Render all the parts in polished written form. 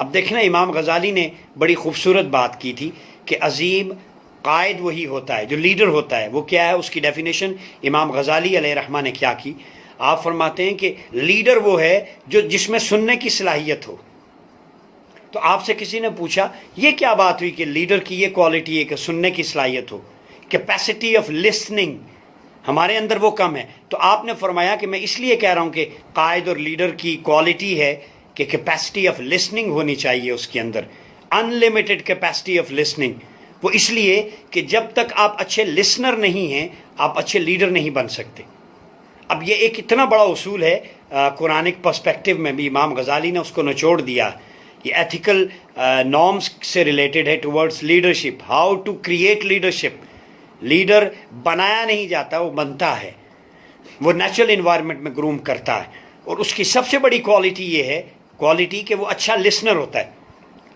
اب دیکھنا امام غزالی نے بڑی خوبصورت بات کی تھی کہ عظیم قائد وہی ہوتا ہے جو لیڈر ہوتا ہے. وہ کیا ہے؟ اس کی ڈیفینیشن امام غزالی علیہ رحمہ نے کیا کی؟ آپ فرماتے ہیں کہ لیڈر وہ ہے جو جس میں سننے کی صلاحیت ہو. تو آپ سے کسی نے پوچھا یہ کیا بات ہوئی کہ لیڈر کی یہ کوالٹی ہے کہ سننے کی صلاحیت ہو، کیپیسٹی آف لسننگ ہمارے اندر وہ کم ہے. تو آپ نے فرمایا کہ میں اس لیے کہہ رہا ہوں کہ قائد اور لیڈر کی کوالٹی ہے کہ کیپیسٹی آف لسننگ ہونی چاہیے اس کے اندر، ان لمیٹڈ کیپیسٹی آف لسننگ. وہ اس لیے کہ جب تک آپ اچھے لسنر نہیں ہیں آپ اچھے لیڈر نہیں بن سکتے. اب یہ ایک اتنا بڑا اصول ہے قرآنک پرسپیکٹو میں بھی امام غزالی نے اس کو نچوڑ دیا. یہ ایتھیکل نارمز سے ریلیٹڈ ہے towards leadership, how to create leadership. Leader بنایا نہیں جاتا، وہ بنتا ہے، وہ نیچرل انوائرمنٹ میں گروم کرتا ہے. اور اس کی سب سے بڑی کوالٹی یہ ہے کوالٹی کہ وہ اچھا لسنر ہوتا ہے.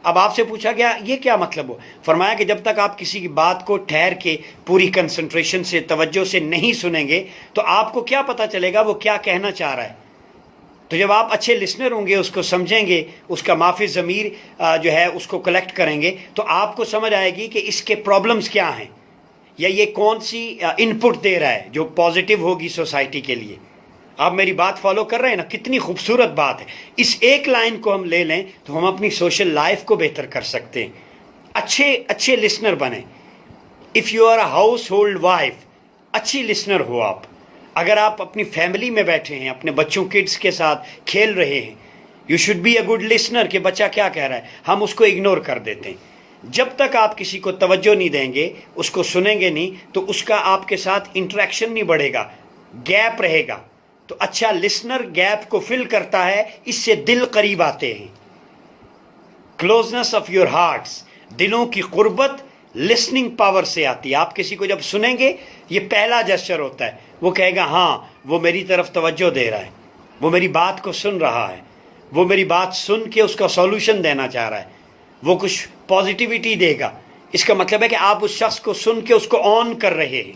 اب آپ سے پوچھا گیا یہ کیا مطلب ہو؟ فرمایا کہ جب تک آپ کسی کی بات کو ٹھہر کے پوری کنسنٹریشن سے توجہ سے نہیں سنیں گے تو آپ کو کیا پتہ چلے گا وہ کیا کہنا چاہ رہا ہے. تو جب آپ اچھے لسنر ہوں گے، اس کو سمجھیں گے، اس کا مافی ضمیر جو ہے اس کو کلیکٹ کریں گے، تو آپ کو سمجھ آئے گی کہ اس کے پرابلمز کیا ہیں یا یہ کون سی ان پٹ دے رہا ہے جو پازیٹیو ہوگی سوسائٹی کے لیے. آپ میری بات فالو کر رہے ہیں نا؟ کتنی خوبصورت بات ہے. اس ایک لائن کو ہم لے لیں تو ہم اپنی سوشل لائف کو بہتر کر سکتے ہیں. اچھے لسنر بنیں. If you are a household wife, اچھی لسنر ہو آپ. اگر آپ اپنی فیملی میں بیٹھے ہیں، اپنے بچوں کڈس کے ساتھ کھیل رہے ہیں، you should be a good listener کہ بچہ کیا کہہ رہا ہے. ہم اس کو اگنور کر دیتے ہیں. جب تک آپ کسی کو توجہ نہیں دیں گے، اس کو سنیں گے نہیں، تو اس کا آپ کے ساتھ انٹریکشن نہیں بڑھے گا، گیپ رہے گا. تو اچھا لسنر گیپ کو فل کرتا ہے، اس سے دل قریب آتے ہیں. کلوزنس آف یور ہارٹس، دلوں کی قربت لسننگ پاور سے آتی ہے. آپ کسی کو جب سنیں گے، یہ پہلا جسچر ہوتا ہے. وہ کہے گا ہاں وہ میری طرف توجہ دے رہا ہے، وہ میری بات کو سن رہا ہے، وہ میری بات سن کے اس کا سولوشن دینا چاہ رہا ہے، وہ کچھ پازیٹیوٹی دے گا. اس کا مطلب ہے کہ آپ اس شخص کو سن کے اس کو آن کر رہے ہیں،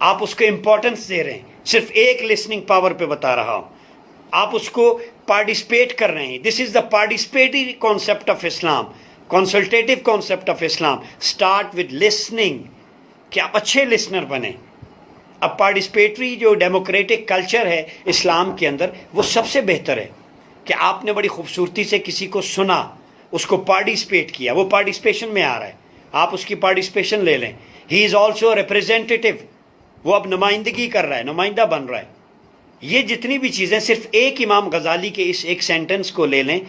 آپ اس کو امپورٹنس دے رہے ہیں. صرف ایک لسننگ پاور پہ بتا رہا ہوں، آپ اس کو پارٹیسپیٹ کر رہے ہیں. This is the participatory concept of Islam, consultative concept of Islam. Start with listening کہ آپ اچھے لسنر بنیں. اب پارٹیسپیٹری جو ڈیموکریٹک کلچر ہے اسلام کے اندر، وہ سب سے بہتر ہے کہ آپ نے بڑی خوبصورتی سے کسی کو سنا، اس کو پارٹیسپیٹ کیا، وہ پارٹیسپیشن میں آ رہا ہے، آپ اس کی پارٹیسپیشن لے لیں. ہی از آلسو ریپرزینٹیٹیو، وہ اب نمائندگی کر رہا ہے، نمائندہ بن رہا ہے. یہ جتنی بھی چیزیں صرف ایک امام غزالی کے اس ایک سینٹنس کو لے لیں.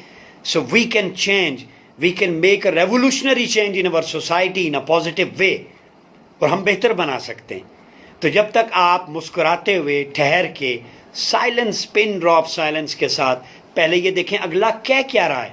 So we can change, we can make a revolutionary change in our society in a positive way, اور ہم بہتر بنا سکتے ہیں. تو جب تک آپ مسکراتے ہوئے ٹھہر کے سائلنس، پن ڈراپ سائلنس کے ساتھ پہلے یہ دیکھیں اگلا کہہ کیا رہا ہے.